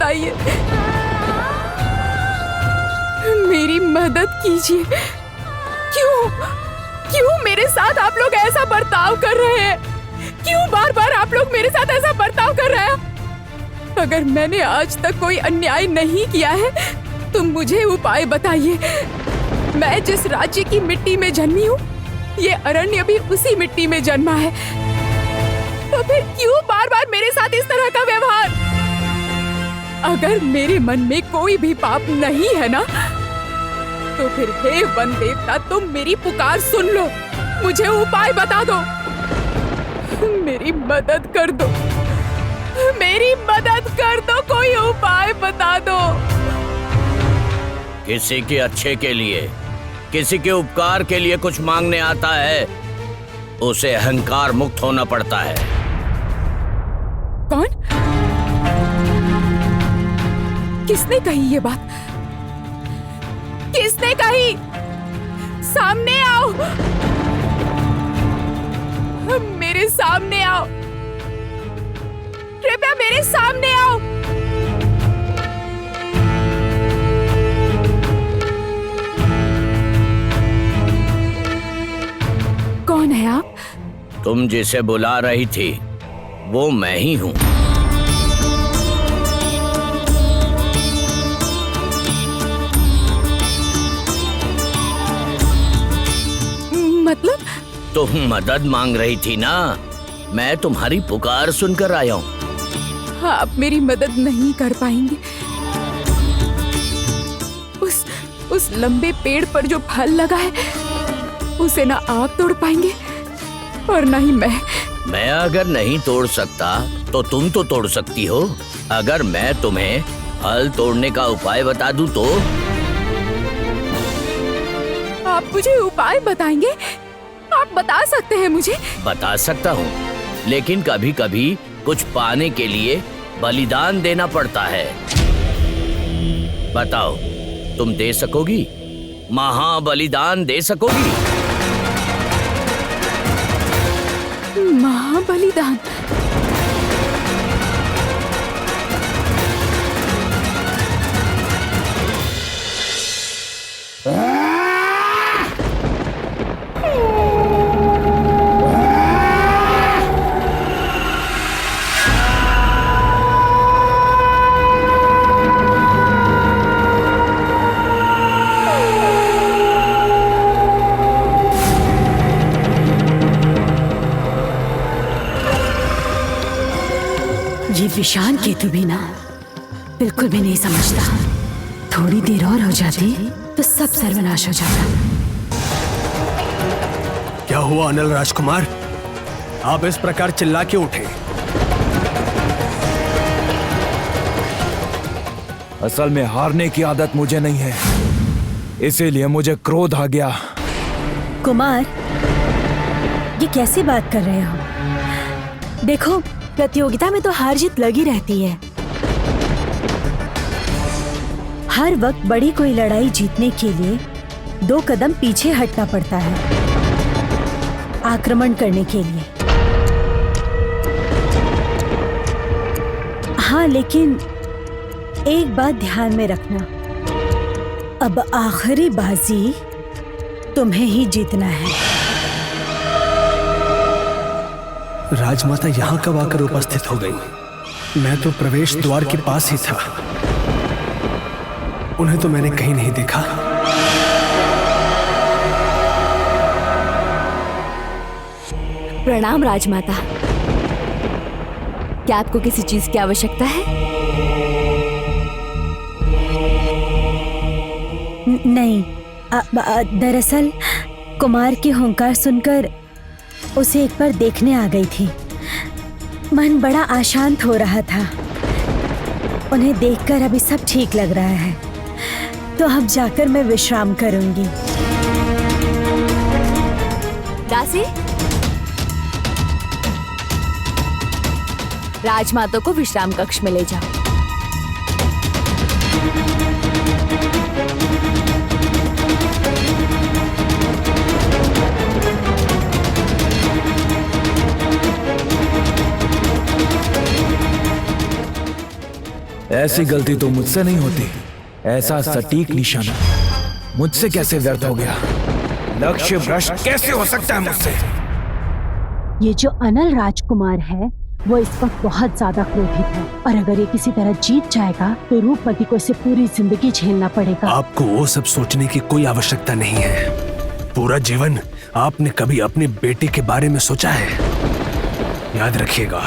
बताइए, मेरी मदद कीजिए। क्यों मेरे साथ आप लोग ऐसा बर्ताव कर रहे हैं? क्यों बार बार आप लोग मेरे साथ ऐसा बर्ताव कर रहे हैं? अगर मैंने आज तक कोई अन्याय नहीं किया है तो मुझे उपाय बताइए। मैं जिस राज्य की मिट्टी में जन्मी हूँ, ये अरण्य भी उसी मिट्टी में जन्मा है, तो फिर क्यों बार बार मेरे साथ इस तरह का व्यवहार? अगर मेरे मन में कोई भी पाप नहीं है ना, तो फिर हे वन देवता, तुम मेरी पुकार सुन लो, मुझे उपाय बता दो, मेरी मदद कर दो, मेरी मदद कर दो, कोई उपाय बता दो। किसी के अच्छे के लिए, किसी के उपकार के लिए कुछ मांगने आता है, उसे अहंकार मुक्त होना पड़ता है। कौन? किसने कही ये बात? किसने कही? सामने आओ, मेरे सामने आओ, कृपया मेरे सामने आओ। कौन है आप? तुम जिसे बुला रही थी वो मैं ही हूँ। मतलब? तुम मदद मांग रही थी ना, मैं तुम्हारी पुकार सुनकर आया हूँ। आप मेरी मदद नहीं कर पाएंगे। उस लंबे पेड़ पर जो फल लगा है, उसे ना आप तोड़ पाएंगे और ना ही मैं अगर नहीं तोड़ सकता तो तुम तो तोड़ सकती हो। अगर मैं तुम्हें फल तोड़ने का उपाय बता दूं तो? आप मुझे उपाय बताएंगे? आप बता सकते हैं मुझे? बता सकता हूँ, लेकिन कभी कभी कुछ पाने के लिए बलिदान देना पड़ता है। बताओ, तुम दे सकोगी? महाबलिदान दे सकोगी? महाबलिदान? ये विशान केतु भी ना बिल्कुल भी नहीं समझता। थोड़ी देर और हो जाती तो सब सर्वनाश हो जाता। क्या हुआ अनिल राजकुमार, आप इस प्रकार चिल्ला क्यों उठे? असल में हारने की आदत मुझे नहीं है, इसीलिए मुझे क्रोध आ गया। कुमार, ये कैसी बात कर रहे हो? देखो, प्रतियोगिता में तो हार जीत लगी रहती है। हर वक्त बड़ी कोई लड़ाई जीतने के लिए 2 कदम पीछे हटना पड़ता है, आक्रमण करने के लिए। हाँ, लेकिन एक बात ध्यान में रखना, अब आखिरी बाजी तुम्हें ही जीतना है। राजमाता यहाँ कब आकर उपस्थित हो गई? मैं तो प्रवेश द्वार के पास ही था, उन्हें तो मैंने कहीं नहीं देखा। प्रणाम राजमाता। क्या आपको किसी चीज की आवश्यकता है? नहीं, दरअसल कुमार की हुंकार सुनकर उसे एक बार देखने आ गई थी। मन बड़ा अशांत हो रहा था। उन्हें देखकर अभी सब ठीक लग रहा है, तो अब जाकर मैं विश्राम करूंगी। दासी, राजमाता को विश्राम कक्ष में ले जाओ। ऐसी गलती तो मुझसे नहीं होती। ऐसा सटीक निशाना मुझसे कैसे व्यर्थ हो गया? लक्ष्य भ्रष्ट कैसे हो सकता है मुझसे? ये जो अनल राजकुमार है वो इस वक्त बहुत ज्यादा क्रोधित है और अगर ये किसी तरह जीत जाएगा तो रूपमती को इसे पूरी जिंदगी झेलना पड़ेगा। आपको वो सब सोचने की कोई आवश्यकता नहीं है। पूरा जीवन आपने कभी अपने बेटे के बारे में सोचा है? याद रखिएगा,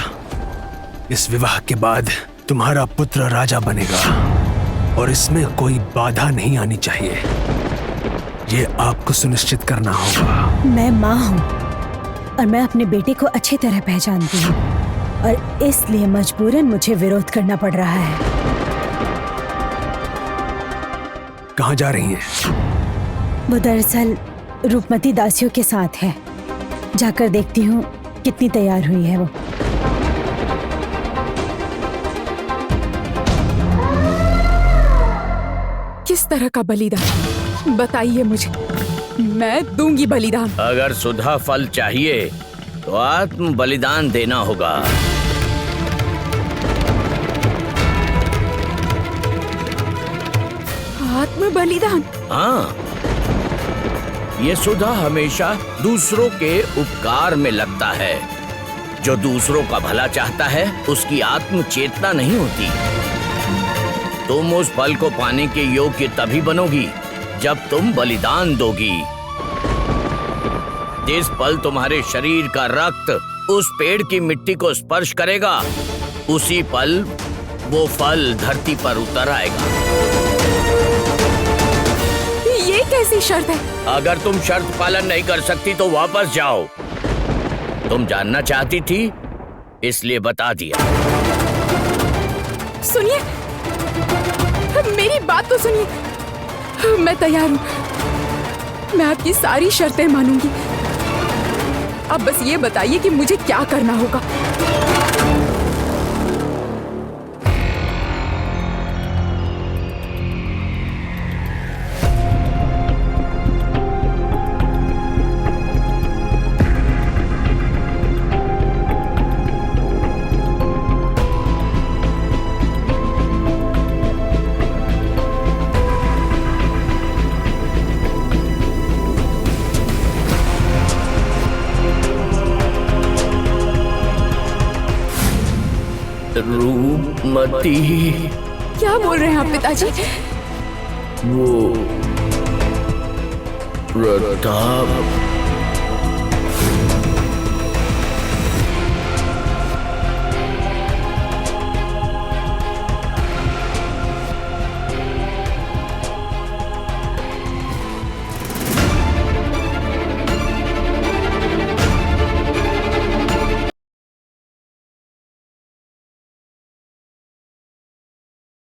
इस विवाह के बाद तुम्हारा पुत्र राजा बनेगा और इसमें कोई बाधा नहीं आनी चाहिए। ये आपको सुनिश्चित करना होगा। मैं माँ हूँ और मैं अपने बेटे को अच्छी तरह पहचानती हूँ और इसलिए मजबूरन मुझे विरोध करना पड़ रहा है। कहाँ जा रही हैं? वो दरअसल रूपमती दासियों के साथ है। जाकर देखती हूँ कितनी तैयार हुई है वो। किस तरह का बलिदान बताइए मुझे, मैं दूंगी बलिदान। अगर सुधा फल चाहिए तो आत्म बलिदान देना होगा। आत्म बलिदान? हाँ, ये सुधा हमेशा दूसरों के उपकार में लगता है। जो दूसरों का भला चाहता है उसकी आत्म चेतना नहीं होती। तुम उस फल को पाने के योग्य तभी बनोगी जब तुम बलिदान दोगी। जिस पल तुम्हारे शरीर का रक्त उस पेड़ की मिट्टी को स्पर्श करेगा, उसी पल वो फल धरती पर उतर आएगा। ये कैसी शर्त है? अगर तुम शर्त पालन नहीं कर सकती तो वापस जाओ। तुम जानना चाहती थी इसलिए बता दिया। सुनिए, मेरी बात तो सुनिए। मैं तैयार हूँ, मैं आपकी सारी शर्तें मानूंगी। अब बस ये बताइए कि मुझे क्या करना होगा। रूपमती, क्या बोल रहे हैं आप पिताजी? वो प्रताप